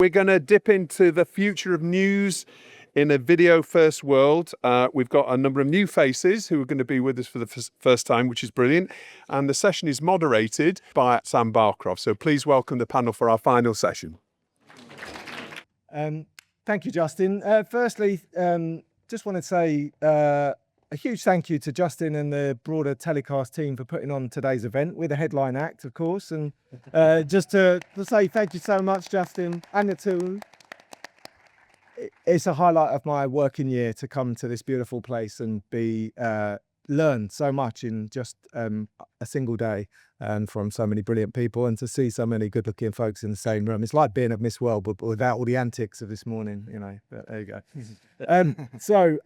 We're going to dip into the future of news in a video-first world. We've got a number of new faces who are going to be with us for the first time, which is brilliant. And the session is moderated by Sam Barcroft. So please welcome the panel for our final session. Thank you, Justin. Firstly, just want to say a huge thank you to Justin and the broader TellyCast team for putting on today's event. We're the headline act, of course, and just to say thank you so much, Justin, and the team. It's a highlight of my working year to come to this beautiful place and be learn so much in just a single day and from so many brilliant people, and to see so many good-looking folks in the same room. It's like being at Miss World, but without all the antics of this morning, you know. But there you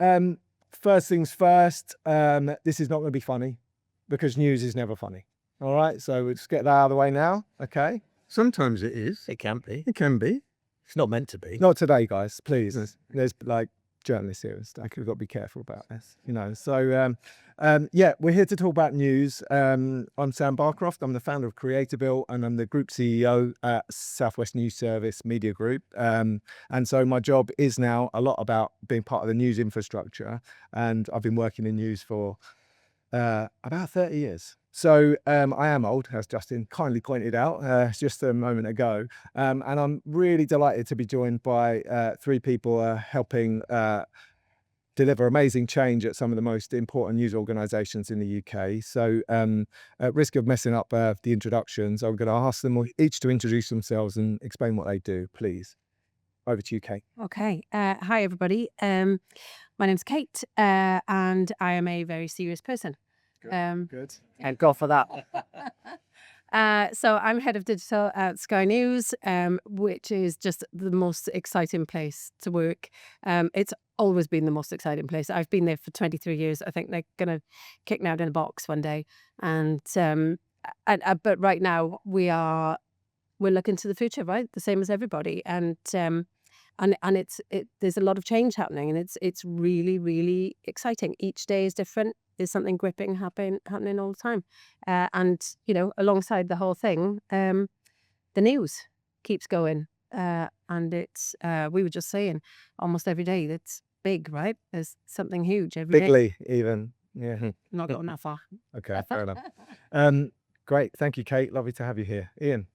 go. First things first, this is not going to be funny because news is never funny. All right, so we'll just get that out of the way now. Okay. Sometimes it is. It can be. It can be. It's not meant to be. Not today, guys, please. There's like journalists here and stuff. We've got to be careful about this, you know. So, yeah, we're here to talk about news. I'm Sam Barcroft. I'm the founder of Creatorville, and I'm the group CEO at Southwest News Service Media Group. And so my job is now a lot about being part of the news infrastructure. And I've been working in news for about 30 years. So I am old, as Justin kindly pointed out just a moment ago. And I'm really delighted to be joined by three people helping deliver amazing change at some of the most important news organisations in the UK. So at risk of messing up the introductions, I'm going to ask them each to introduce themselves and explain what they do, please. Over to you, Kate. Okay. Hi, everybody. My name's Kate, and I am a very serious person. Good. And go for that. So I'm head of digital at Sky News, which is just the most exciting place to work. It's always been the most exciting place. I've been there for 23 years. I think they're going to kick me out in a box one day. And but right now we're looking to the future, right? The same as everybody. And there's a lot of change happening, and it's really, really exciting. Each day is different. There's something gripping happening all the time. And, you know, alongside the whole thing, the news keeps going. And it's, we were just saying, almost every day, that's big, right? There's something huge every day. Bigly, even. Yeah. Not going that far. Okay, fair enough. Great. Thank you, Kate. Lovely to have you here. Ian.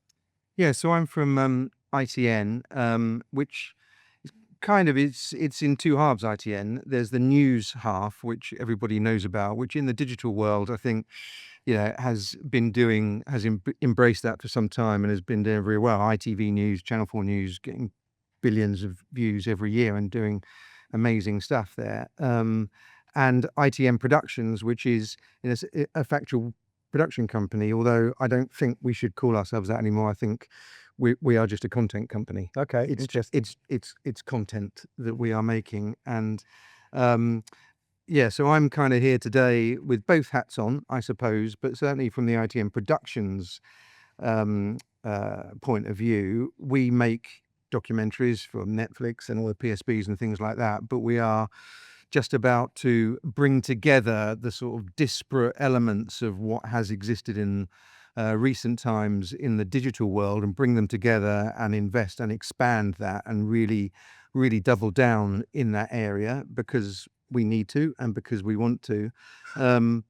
Yeah, so I'm from ITN, which is kind of, it's in two halves, ITN. There's the news half, which everybody knows about, which in the digital world, I think, you know, has embraced that for some time and has been doing very well. ITV News, Channel 4 News, getting billions of views every year and doing amazing stuff there. And ITN Productions, which is a factual production company, although I don't think we should call ourselves that anymore. I think we are just a content company. Okay. It's just it's content that we are making. And yeah, so I'm kind of here today with both hats on, I suppose, but certainly from the ITN Productions point of view, we make documentaries for Netflix and all the PSBs and things like that, but we are just about to bring together the sort of disparate elements of what has existed in recent times in the digital world and bring them together and invest and expand that and really, really double down in that area because we need to and because we want to. And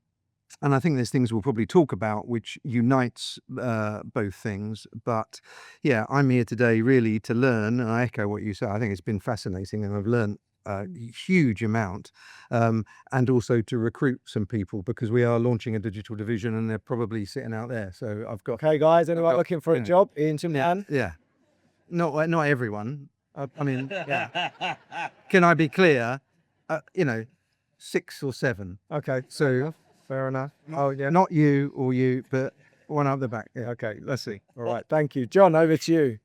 I think there's things we'll probably talk about which unites both things. But yeah, I'm here today really to learn, and I echo what you said. I think it's been fascinating and I've learned a huge amount, and also to recruit some people because we are launching a digital division and they're probably sitting out there. So I've got... Okay, guys, anyone looking for a job? Ian, Jim, Yeah. Not everyone. I mean, yeah. Can I be clear? You know, 6 or 7. Okay, So fair enough. oh yeah, not you or you, but one up the back. Yeah. Okay, let's see. All right, thank you. John, over to you.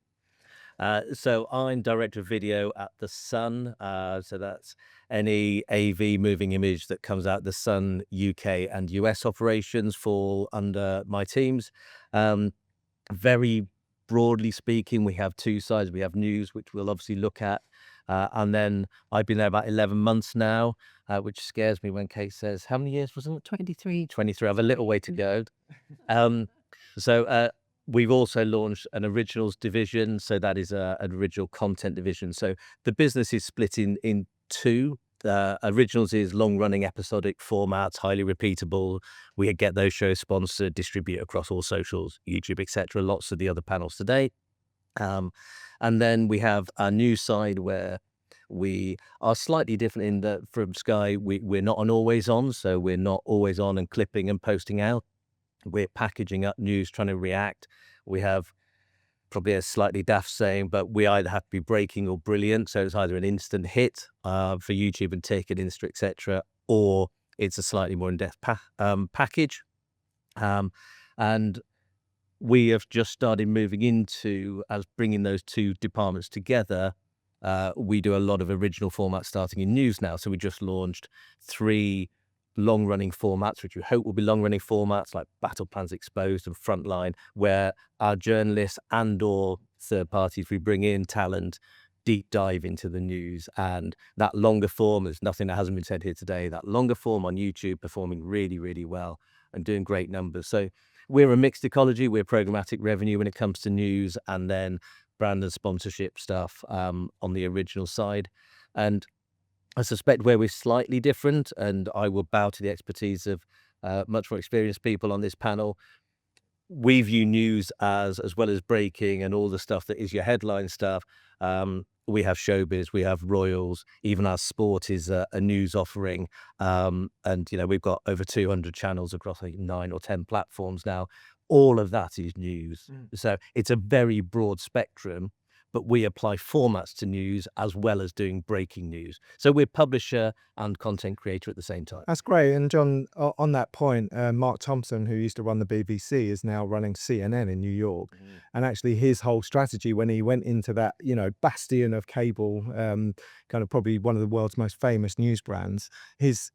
So I'm director of video at The Sun. So that's any AV moving image that comes out. The Sun UK and US operations fall under my teams. Very broadly speaking, we have two sides. We have news, which we'll obviously look at. And then I've been there about 11 months now, which scares me when Kate says, how many years was it? 23. 23. I have a little way to go. So We've also launched an originals division, so that is an original content division. So the business is split in two. Originals is long-running episodic formats, highly repeatable. We get those shows sponsored, distribute across all socials, YouTube, etc. Lots of the other panels today. And then we have our news side where we are slightly different in that from Sky, we're not on always on, so we're not always on and clipping and posting out. We're packaging up news, trying to react. We have probably a slightly daft saying, but we either have to be breaking or brilliant. So it's either an instant hit for YouTube and take it Insta, etc., or it's a slightly more in-depth package. And we have just started moving into, as bringing those two departments together. We do a lot of original formats starting in news now. So we just launched 3 long-running formats, which we hope will be long-running formats like Battle Plans Exposed and Frontline, where our journalists and/or third parties we bring in talent deep dive into the news. And that longer form, there's nothing that hasn't been said here today, that longer form on YouTube performing really, really well and doing great numbers. So we're a mixed ecology. We're programmatic revenue when it comes to news, and then brand and sponsorship stuff on the original side. And I suspect where we're slightly different, and I will bow to the expertise of much more experienced people on this panel. We view news as well as breaking and all the stuff that is your headline stuff. We have showbiz, we have royals, even our sport is a news offering. And, we've got over 200 channels across 9 or 10 platforms now. All of that is news. So it's a very broad spectrum, but we apply formats to news as well as doing breaking news. So we're publisher and content creator at the same time. That's great. And John, on that point, Mark Thompson, who used to run the BBC, is now running CNN in New York. And actually his whole strategy when he went into that, bastion of cable, kind of probably one of the world's most famous news brands, his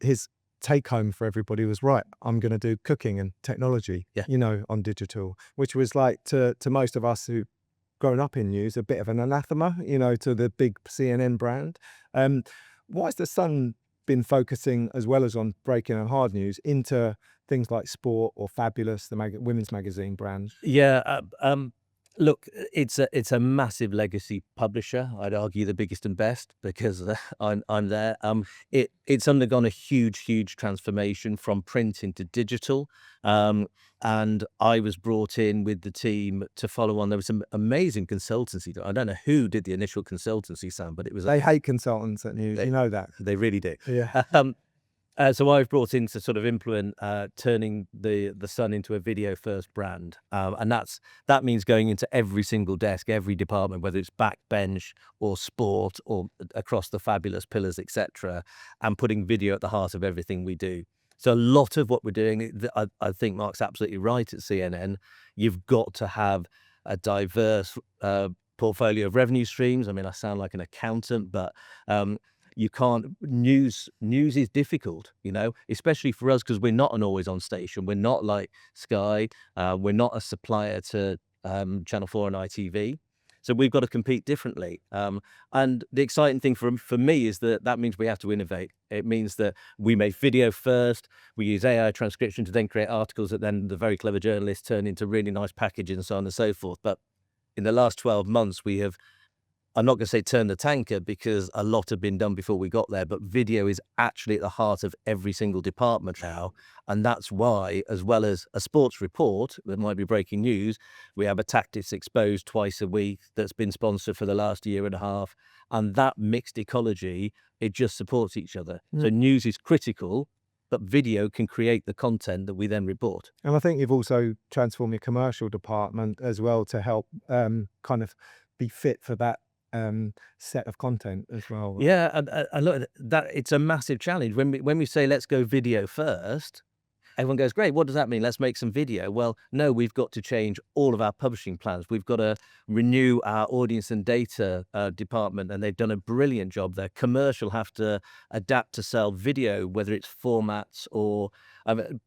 take home for everybody was, right, I'm going to do cooking and technology, on digital, which was like to most of us who grown up in news, a bit of an anathema, to the big CNN brand. Why has the Sun been focusing as well as on breaking and hard news into things like Sport or Fabulous, the women's magazine brand? Yeah, look, it's a massive legacy publisher. I'd argue the biggest and best because I'm there. It's undergone a huge transformation from print into digital. And I was brought in with the team to follow on. There was some amazing consultancy. I don't know who did the initial consultancy, Sam, but it was they hate consultants at news. You know that. They really do. Yeah. So I was brought in to sort of implement turning the Sun into a video-first brand, and that means going into every single desk, every department, whether it's backbench or sport or across the Fabulous pillars, etc., and putting video at the heart of everything we do. So a lot of what we're doing, I think Mark's absolutely right at CNN. You've got to have a diverse portfolio of revenue streams. I mean, I sound like an accountant, but you can't. News is difficult, especially for us because we're not an always on station. We're not like Sky. We're not a supplier to Channel 4 and ITV. So we've got to compete differently. And the exciting thing for me is that means we have to innovate. It means that we make video first. We use AI transcription to then create articles that then the very clever journalists turn into really nice packages and so on and so forth. But in the last 12 months, we have, I'm not going to say turn the tanker because a lot had been done before we got there, but video is actually at the heart of every single department now. And that's why, as well as a sports report that might be breaking news, we have a Tactics Exposed twice a week that's been sponsored for the last year and a half. And that mixed ecology, it just supports each other. So news is critical, but video can create the content that we then report. And I think you've also transformed your commercial department as well to help kind of be fit for that set of content as well. Yeah, and look, that it's a massive challenge. When we say let's go video first, everyone goes, great, what does that mean? Let's make some video. Well, no, we've got to change all of our publishing plans. We've got to renew our audience and data department, and they've done a brilliant job there. Commercial have to adapt to sell video, whether it's formats or,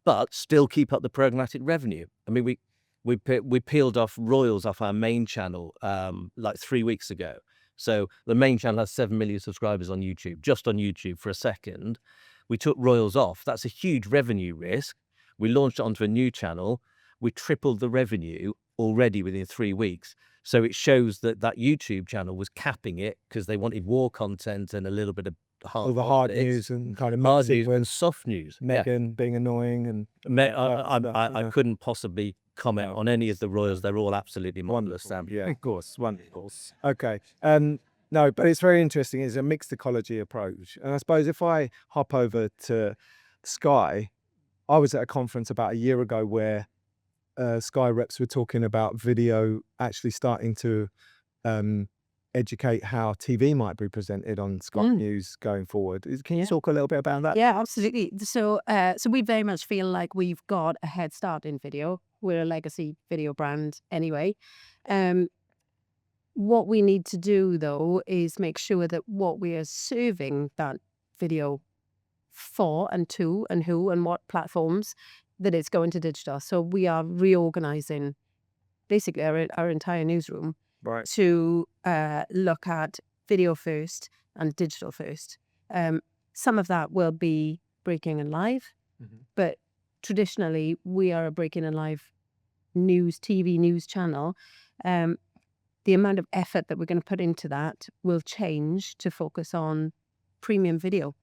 but still keep up the programmatic revenue. I mean, we peeled off royals off our main channel like 3 weeks ago. So the main channel has 7 million subscribers on YouTube, just on YouTube for a second. We took royals off. That's a huge revenue risk. We launched it onto a new channel. We tripled the revenue already within 3 weeks. So it shows that that YouTube channel was capping it because they wanted war content and a little bit of All the hard politics, news and kind of hard mixing news with and soft news. Yeah. Meghan being annoying and I couldn't possibly comment on any of the royals. They're all absolutely marvelous, Sam. Yeah, of course, wonderful. Okay. No, but it's very interesting. It's a mixed ecology approach. And I suppose if I hop over to Sky, I was at a conference about a year ago where Sky reps were talking about video actually starting to educate how TV might be presented on Sky News going forward. Can you talk a little bit about that? Yeah, absolutely. So we very much feel like we've got a head start in video. We're a legacy video brand anyway. What we need to do, though, is make sure that what we are serving that video for and to and who and what platforms, that it's going to digital. So we are reorganizing basically our entire newsroom Right. to look at video first and digital first. Some of that will be breaking and live, but traditionally we are a breaking and live TV news channel. The amount of effort that we're going to put into that will change to focus on premium video.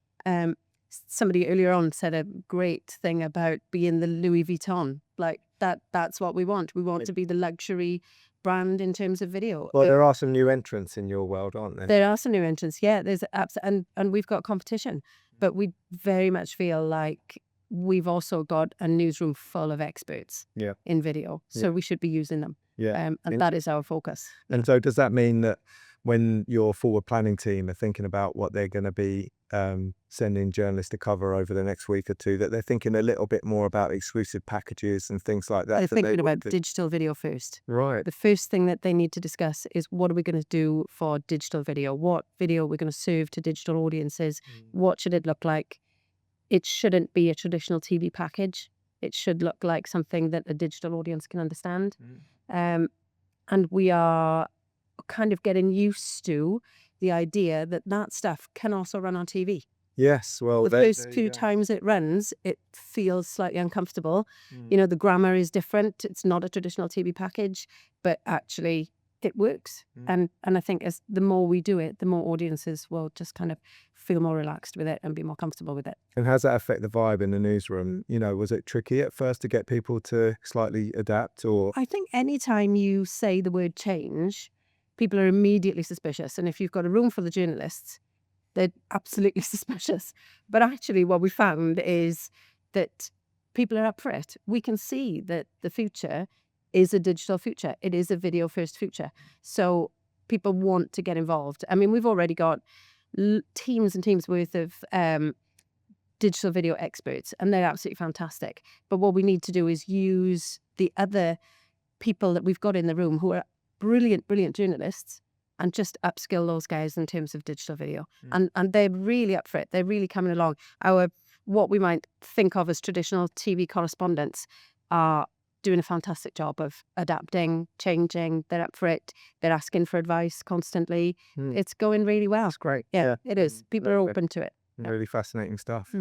Somebody earlier on said a great thing about being the Louis Vuitton. Like that's what we want. We want to be the luxury brand in terms of video. Well, there are some new entrants in your world, aren't there? There are some new entrants, yeah. There's and we've got competition, but we very much feel like we've also got a newsroom full of experts in video, so we should be using them. Yeah. And that is our focus. And so does that mean that when your forward planning team are thinking about what they're going to be sending journalists to cover over the next week or two, that they're thinking a little bit more about exclusive packages and things like that? They're thinking about digital video first. Right. The first thing that they need to discuss is what are we going to do for digital video? What video we're going to serve to digital audiences? What should it look like? It shouldn't be a traditional TV package. It should look like something that a digital audience can understand. And we are kind of getting used to the idea that that stuff can also run on TV. Yes, well, The first few times it runs, it feels slightly uncomfortable. You know, the grammar is different. It's not a traditional TV package, but actually it works. And I think as the more we do it, the more audiences will just kind of feel more relaxed with it and be more comfortable with it. And how does that affect the vibe in the newsroom? You know, was it tricky at first to get people to slightly adapt, or? I think anytime you say the word change, people are immediately suspicious. And if you've got a room full of journalists, they're absolutely suspicious. But actually what we found is that people are up for it. We can see that the future is a digital future. It is a video first future. So people want to get involved. I mean, we've already got teams and teams worth of digital video experts, and they're absolutely fantastic. But what we need to do is use the other people that we've got in the room who are brilliant journalists and just upskill those guys in terms of digital video. And they're really up for it. They're really coming along. What we might think of as traditional TV correspondents are doing a fantastic job of adapting, changing. They're up for it. They're asking for advice constantly. It's going really well. That's great. Yeah, it is. People are open to it. Really fascinating stuff.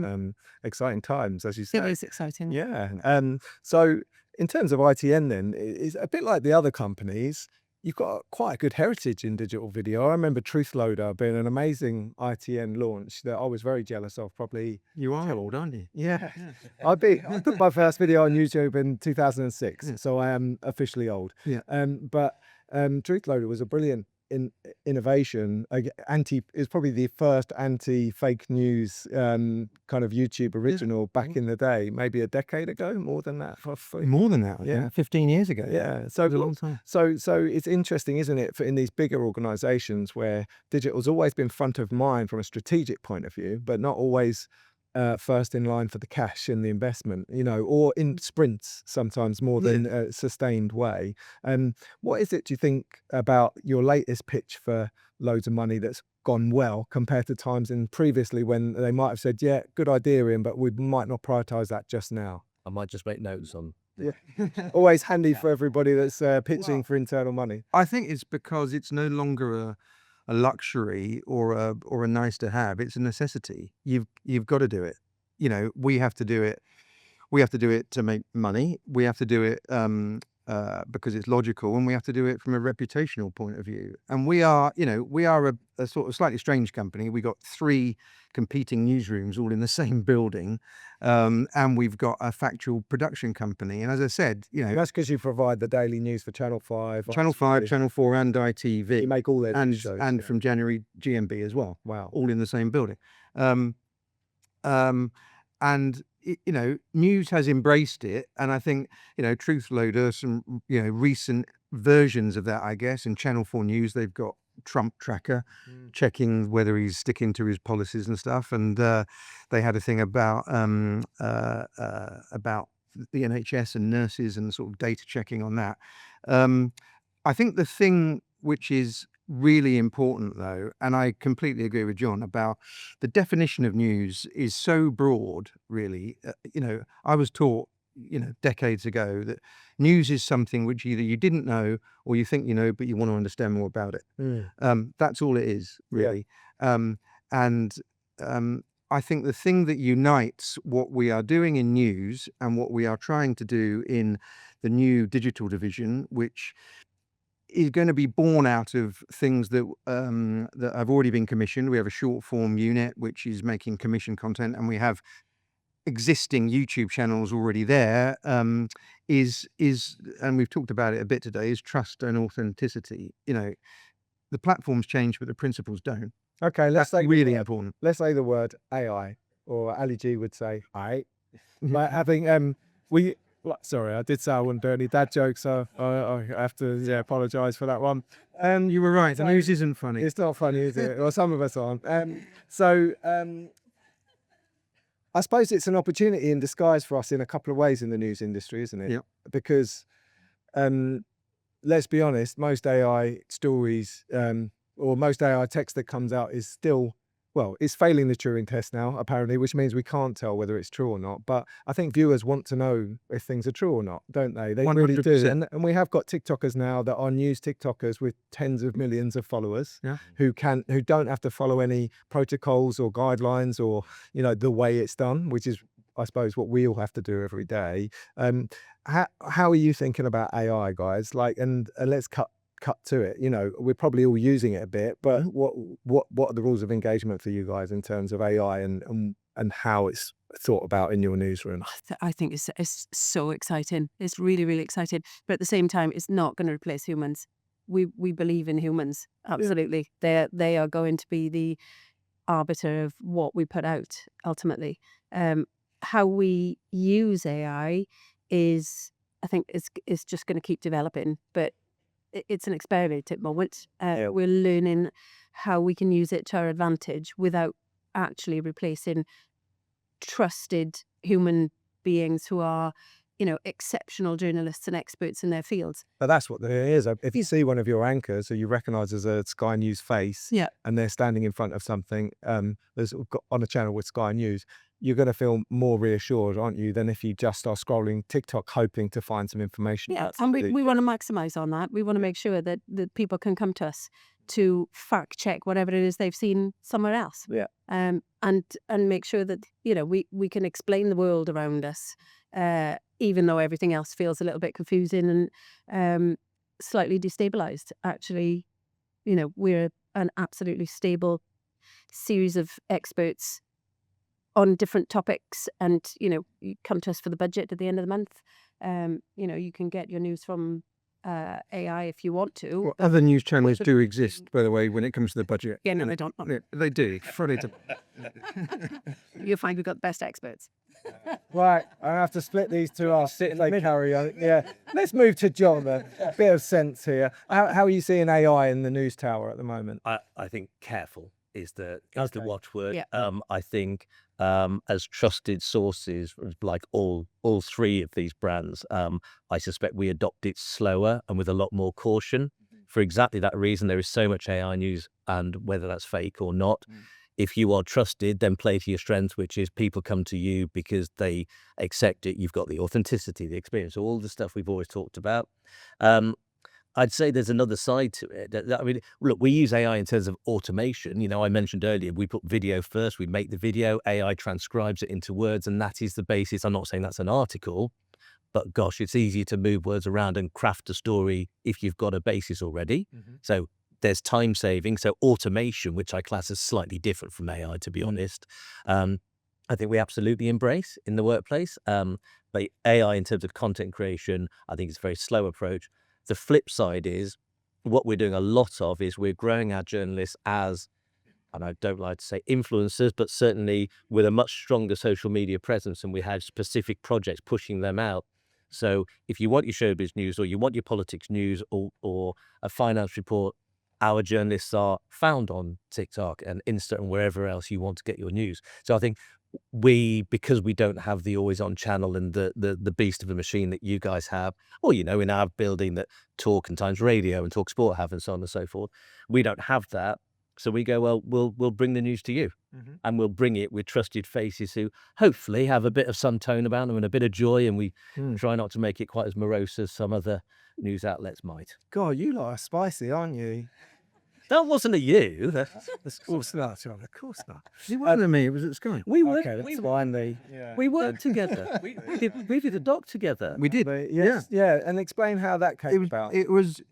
Exciting times, as you say. It is exciting. Yeah. So in terms of ITN then, it's a bit like the other companies. You've got quite a good heritage in digital video. I remember Truthloader being an amazing ITN launch that I was very jealous of, probably. You are old, aren't you? Yeah. I put my first video on YouTube in 2006, so I am officially old. Yeah. But Truthloader was a brilliant innovation. Is probably the first anti-fake news kind of YouTube original back in the day, maybe a decade ago, more than that. More than that, Yeah. 15 years ago. Yeah, so It was a long time. So it's interesting, isn't it, for in these bigger organisations where digital's always been front of mind from a strategic point of view, but not always first in line for the cash and the investment, you know, or in sprints sometimes more than a sustained way. What is it, do you think, about your latest pitch for loads of money that's gone well compared to times in previously when they might have said, yeah, good idea, Ian, but we might not prioritise that just now? I might just make notes on. Yeah, always handy for everybody that's pitching for internal money. I think it's because it's no longer a luxury or a nice to have. It's a necessity. You've got to do it. You know, we have to do it. We have to do it to make money. We have to do it because it's logical, and we have to do it from a reputational point of view. And we are, we are a sort of slightly strange company. We got 3 competing newsrooms all in the same building, and we've got a factual production company. And as I said, That's because you provide the daily news for Channel 5. Channel 5, Channel 4, and ITV. You make all their and shows. and from January GMB as well. Wow. All in the same building. And news has embraced it, and I think Truth Loader, some recent versions of that, I guess. In Channel 4 News, they've got Trump tracker, checking whether he's sticking to his policies and stuff. And they had a thing about the NHS and nurses and sort of data checking on that. I think the thing which is really important, though, and I completely agree with John about the definition of news is so broad, really. I was taught, decades ago that news is something which either you didn't know or you think you know, but you want to understand more about it. That's all it is, really. I think the thing that unites what we are doing in news and what we are trying to do in the new digital division, which is going to be born out of things that have already been commissioned. We have a short form unit which is making commission content, and we have existing YouTube channels already there. Is and we've talked about it a bit today, is trust and authenticity. The platforms change, but the principles don't. Okay, That's really important. Let's say the word AI, or Ali G would say "I." But having sorry, I did say I wouldn't do any dad jokes, so I have to apologise for that one. You were right. The news isn't funny. It's not funny, is it? Well, some of us aren't. I suppose it's an opportunity in disguise for us in a couple of ways in the news industry, isn't it? Yep. Because let's be honest, most AI stories or most AI text that comes out is still, it's failing the Turing test now, apparently, which means we can't tell whether it's true or not. But I think viewers want to know if things are true or not, don't they? They really do. 100%. And we have got TikTokers now that are news TikTokers with tens of millions of followers who don't have to follow any protocols or guidelines or, the way it's done, which is, I suppose, what we all have to do every day. How are you thinking about AI, guys? And let's cut to it. We're probably all using it a bit, but what are the rules of engagement for you guys in terms of AI and how it's thought about in your newsroom? I think it's so exciting. It's really, really exciting. But at the same time, it's not going to replace humans. We believe in humans. Absolutely. Yeah. They are going to be the arbiter of what we put out ultimately. How we use AI is, I think, is just going to keep developing, but it's an experiment at the moment. We're learning how we can use it to our advantage without actually replacing trusted human beings who are, exceptional journalists and experts in their fields. But that's what it is. If you see one of your anchors who you recognise as a Sky News face, and they're standing in front of something that's on a channel with Sky News, you're going to feel more reassured, aren't you, than if you just are scrolling TikTok hoping to find some information. Yeah, and we want to maximise on that. We want to make sure that people can come to us to fact check whatever it is they've seen somewhere else. Yeah. And make sure that, we can explain the world around us, even though everything else feels a little bit confusing and slightly destabilised. Actually, we're an absolutely stable series of experts on different topics, and you come to us for the budget at the end of the month. You can get your news from AI if you want to. Well, other news channels do exist, by the way, when it comes to the budget. Yeah, no, they don't. Yeah, they do. You'll find we've got the best experts. Right, I have to split these two up. They carry on. Yeah, let's move to John. A bit of sense here. How are you seeing AI in the news tower at the moment? I think careful is the watchword. Yeah. I think as trusted sources, like all 3 of these brands, I suspect we adopt it slower and with a lot more caution. For exactly that reason, there is so much AI news, and whether that's fake or not, if you are trusted, then play to your strengths, which is people come to you because they accept it. You've got the authenticity, the experience, all the stuff we've always talked about. I'd say there's another side to it. I mean, look, we use AI in terms of automation. I mentioned earlier, we put video first, we make the video, AI transcribes it into words, and that is the basis. I'm not saying that's an article, but gosh, it's easier to move words around and craft a story if you've got a basis already. So there's time saving. So automation, which I class as slightly different from AI, to be honest, I think we absolutely embrace in the workplace. But AI in terms of content creation, I think it's a very slow approach. The flip side is what we're doing a lot of is we're growing our journalists as, and I don't like to say influencers, but certainly with a much stronger social media presence, and we have specific projects pushing them out. So if you want your showbiz news or you want your politics news or a finance report, our journalists are found on TikTok and Insta and wherever else you want to get your news. So I think because we don't have the always on channel and the beast of a machine that you guys have, or, in our building that Talk and Times Radio and Talk Sport have and so on and so forth, we don't have that. So we go, well, we'll bring the news to you, and we'll bring it with trusted faces who hopefully have a bit of some tone about them and a bit of joy, and we try not to make it quite as morose as some other news outlets might. God, you lot are spicy, aren't you? That wasn't a you. Of course not, John. Of course not. It wasn't me, it was at Sky. We worked. Okay, that's finally. We worked together. we did a doc together. We did. But yes, yeah, and explain how that came about. It was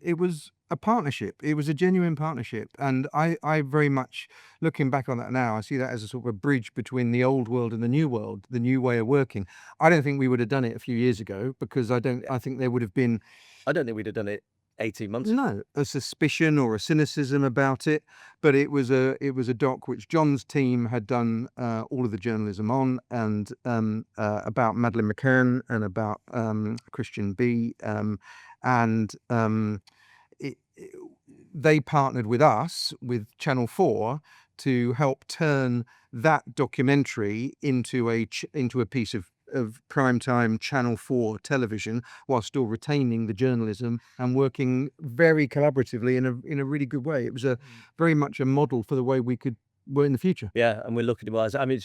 a partnership. It was a genuine partnership, and I very much, looking back on that now, I see that as a sort of a bridge between the old world and the new world, the new way of working. I don't think we would have done it a few years ago because I think there would have been. I don't think we'd have done it 18 months. No, a suspicion or a cynicism about it, but it was a doc which John's team had done all of the journalism on, and about Madeleine McCann and about Christian B, and they partnered with us, with Channel 4, to help turn that documentary into a piece of primetime Channel 4 television, while still retaining the journalism and working very collaboratively in a really good way. It was very much a model for the way we could work in the future. Yeah, and we're looking to. I mean,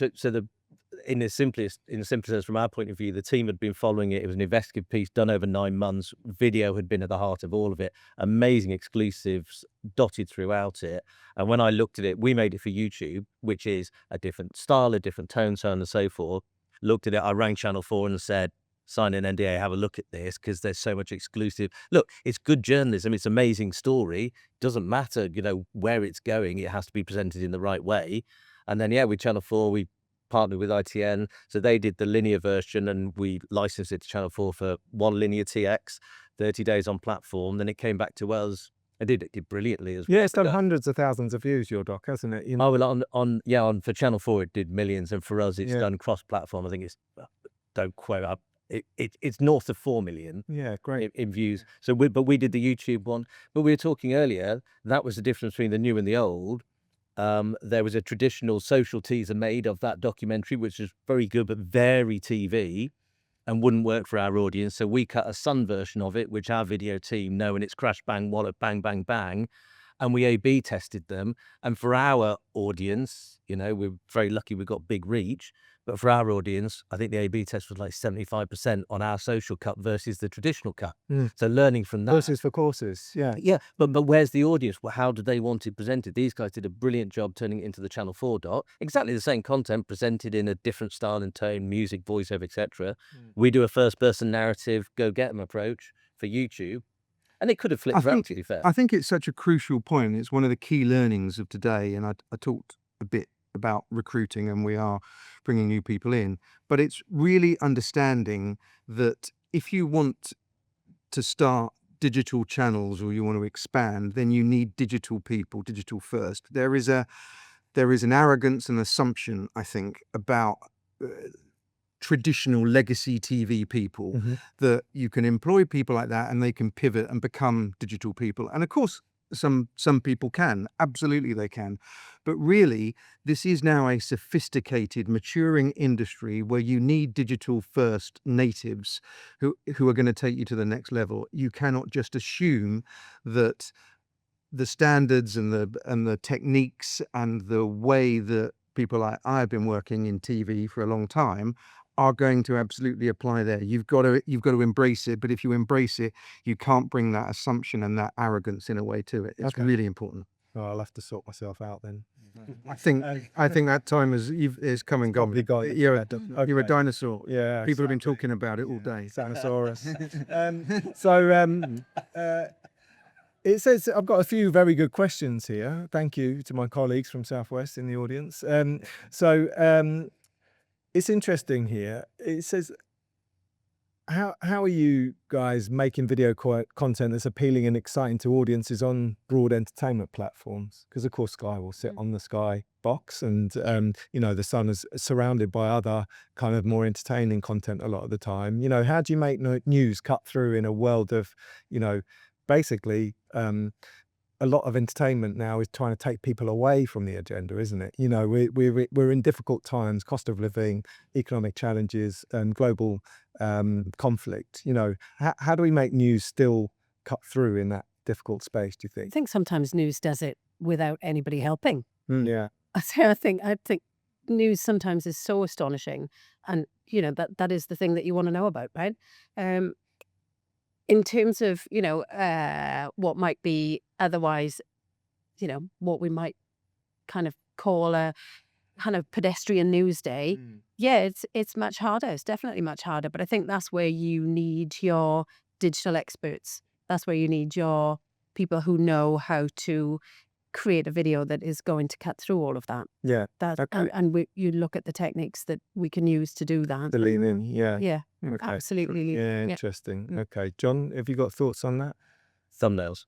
in the simplest sense, from our point of view, the team had been following it. It was an investigative piece done over 9 months. Video had been at the heart of all of it. Amazing exclusives dotted throughout it. And when I looked at it, we made it for YouTube, which is a different style, a different tone, so on and so forth. Looked at it, I rang Channel 4 and said, sign an NDA, have a look at this, because there's so much exclusive. Look, it's good journalism. It's an amazing story. Doesn't matter, where it's going. It has to be presented in the right way. And then, with Channel 4, we partnered with ITN. So they did the linear version and we licensed it to Channel 4 for one linear TX, 30 days on platform. Then it came back to us. It did brilliantly as well. Yeah, it's done hundreds of thousands of views, your doc, hasn't it? Oh, well, for Channel 4 it did millions, and for us it's done cross-platform. I think it's, don't quote up, it's north of 4 million. Yeah, great. In views. So we did the YouTube one. But we were talking earlier, that was the difference between the new and the old. There was a traditional social teaser made of that documentary, which was very good but very TV, and wouldn't work for our audience. So we cut a Sun version of it, which our video team know, and it's crash, bang, wallop, bang, bang, bang. And we A/B tested them. And for our audience, we're very lucky we got big reach. But for our audience, I think the A/B test was like 75% on our social cut versus the traditional cut. So learning from that. Courses for courses, yeah. Yeah, but where's the audience? Well, how do they want it presented? These guys did a brilliant job turning it into the Channel 4 doc. Exactly the same content presented in a different style and tone, music, voiceover, etc. We do a first-person narrative, go-get-'em approach for YouTube. And it could have flipped around, to be fair. I think it's such a crucial point. It's one of the key learnings of today. And I talked a bit about recruiting, and we are bringing new people in. But it's really understanding that if you want to start digital channels or you want to expand, then you need digital people, digital first. There is an arrogance and assumption, I think, about traditional legacy TV people, that you can employ people like that and they can pivot and become digital people. And of course, some people can, absolutely they can. But really, this is now a sophisticated, maturing industry where you need digital first natives who are going to take you to the next level. You cannot just assume that the standards and the techniques and the way that people like I have been working in TV for a long time are going to absolutely apply there. You've got to embrace it, but if you embrace it, you can't bring that assumption and that arrogance in a way to it. It's really important. Oh, I'll have to sort myself out then. I think that time is come and gone. Probably gone. You're a Okay. dinosaur. Yeah, People have been talking about it all day. Dinosaurus. It says I've got a few very good questions here. Thank you to my colleagues from Southwest in the audience. It's interesting here. It says, how are you guys making video content that's appealing and exciting to audiences on broad entertainment platforms? Because of course Sky will sit on the Sky box, and the Sun is surrounded by other kind of more entertaining content a lot of the time. How do you make news cut through in a world of basically a lot of entertainment now is trying to take people away from the agenda, isn't it? We're in difficult times, cost of living, economic challenges, and global conflict. How do we make news still cut through in that difficult space, do you I think? think sometimes news does it without anybody helping. Yeah. I think news sometimes is so astonishing, and that is the thing that you want to know about, right? In terms of what might be otherwise, what we might kind of call a kind of pedestrian news day, yeah, it's much harder. It's definitely much harder. But I think that's where you need your digital experts. That's where you need your people who know how to create a video that is going to cut through all of that. Yeah. Okay. You look at the techniques that we can use to do that. To lean in. Yeah. Yeah, Okay. absolutely. Yeah. Interesting. Okay. John, have you got thoughts on that? Thumbnails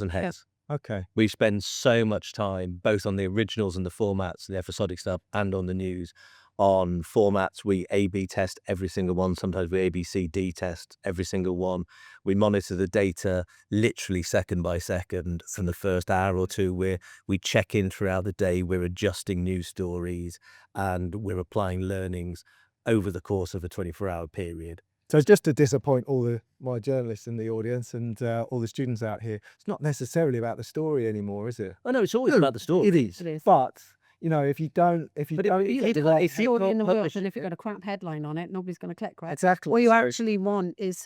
and heads. Okay. We spend so much time both on the originals and the formats, the episodic stuff, and on the news. On formats, we A/B test every single one. Sometimes we ABCD test every single one. We monitor the data literally second by second from the first hour or two. We check in throughout the day. We're adjusting news stories, and we're applying learnings over the course of a 24-hour period. So just to disappoint all my journalists in the audience and all the students out here, it's not necessarily about the story anymore, is it? Oh no, it's always about the story. It is. It is. But if you don't, It's like- story in the world, publish and if you've got a crap headline on it, nobody's going to click, right? exactly. What you So- actually want is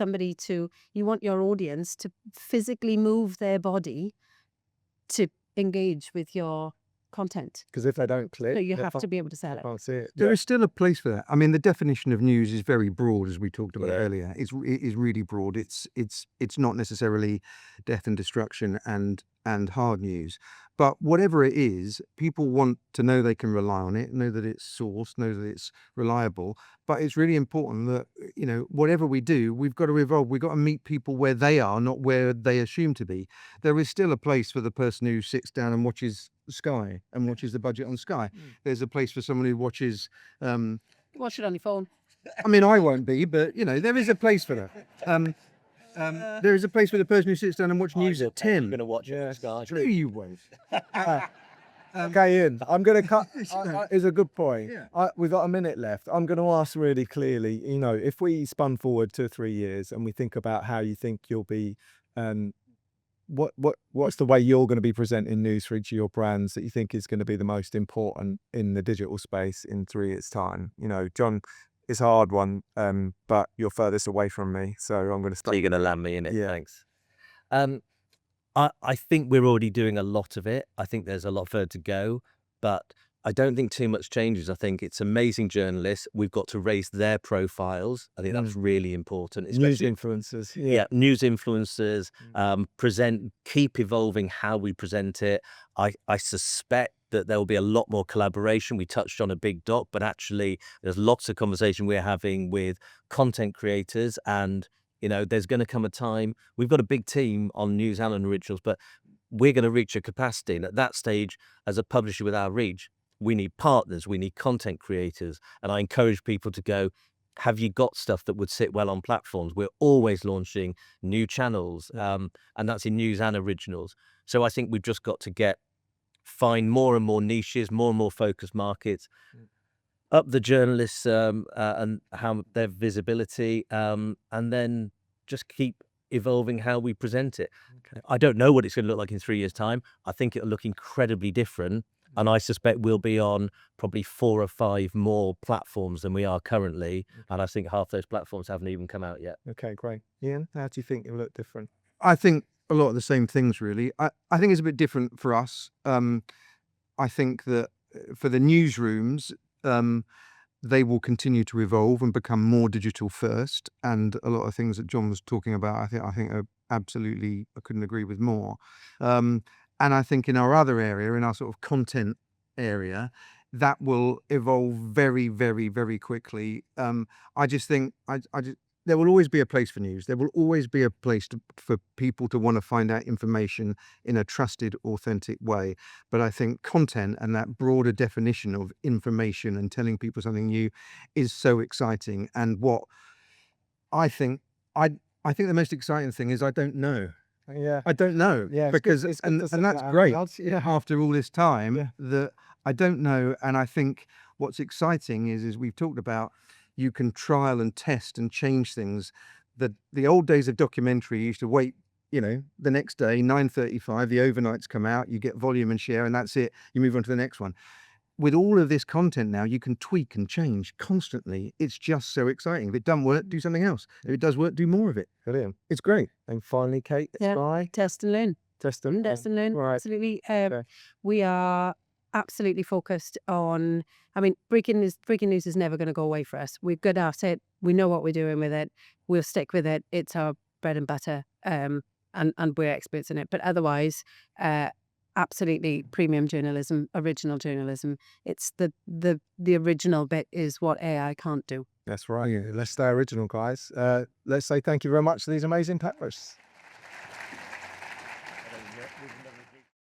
you want your audience to physically move their body to engage with your content. because if they don't click, So you they have can't- to be able to sell they it. can't see it. There is still a place for that. I mean, the definition of news is very broad, as we talked about Yeah. earlier. It is really broad. It's not necessarily death and destruction and hard news, but whatever it is, people want to know they can rely on it, know that it's sourced, know that it's reliable. But it's really important that whatever we do, we've got to evolve. We've got to meet people where they are, not where they assume to be. There is still a place for the person who sits down and watches Sky and watches the budget on Sky. There's a place for someone who watches. Watch it on your phone. I mean, I won't be, but there is a place for that. There is a place for the person who sits down and watches news at 10. I'm going to watch Yeah. it. Sky. No, you won't. Okay, Ian, I'm going to cut. Is a good point. Yeah. We've got a minute left. I'm going to ask really clearly. If we spun forward 2 or 3 years and we think about how you think you'll be, what's the way you're going to be presenting news for each of your brands that you think is going to be the most important in the digital space in 3 years' time? John, it's a hard one, but you're furthest away from me, so I'm going to So start. you're going to land me in it. Yeah. Thanks. I think we're already doing a lot of it. I think there's a lot further to go, but I don't think too much changes. I think it's amazing journalists. We've got to raise their profiles. I think that's really important. News Especially, influencers. yeah, news influencers, keep evolving how we present it. I suspect that there will be a lot more collaboration. We touched on a big doc, but actually there's lots of conversation we're having with content creators, and there's going to come a time, we've got a big team on news and on originals, but we're going to reach a capacity. And at that stage, as a publisher with our reach, we need partners, we need content creators. And I encourage people to go, have you got stuff that would sit well on platforms? We're always launching new channels, and that's in news and originals. So I think we've just got to find more and more niches, more and more focused markets, up the journalists and how their visibility, and then just keep evolving how we present it. Okay. I don't know what it's going to look like in 3 years' time. I think it'll look incredibly different, and I suspect we'll be on probably 4 or 5 more platforms than we are currently, and I think half those platforms haven't even come out yet. Okay, great. Ian, how do you think it'll look different? I think a lot of the same things, really. I think it's a bit different for us. I think that for the newsrooms, they will continue to evolve and become more digital first. And a lot of things that John was talking about, I think are absolutely, I couldn't agree with more. And I think in our other area, in our sort of content area, that will evolve very, very, very quickly. I just think there will always be a place for news. There will always be a place for people to want to find out information in a trusted, authentic way. But I think content and that broader definition of information and telling people something new is so exciting. And what I think the most exciting thing is I don't know. Yeah. I don't know. Yeah, because it's good to and that's set that great. out. Yeah. After all this time, Yeah. that I don't know. And I think what's exciting is we've talked about, you can trial and test and change things. The old days of documentary, you used to wait, the next day, 9:35, the overnights come out, you get volume and share, and that's it. You move on to the next one. With all of this content now, you can tweak and change constantly. It's just so exciting. If it doesn't work, do something else. If it does work, do more of it. Brilliant. It's great. And finally, Kate, Yeah. Sky, Test and learn. test and Test and learn. Right. Absolutely. Okay. We are absolutely focused on. I mean, breaking news is never going to go away for us. We're good at it. We know what we're doing with it. We'll stick with it. It's our bread and butter. And we're experts in it. But otherwise, absolutely premium journalism, original journalism. It's the original bit is what AI can't do. That's right. Let's stay original, guys. Let's say thank you very much to these amazing peppers.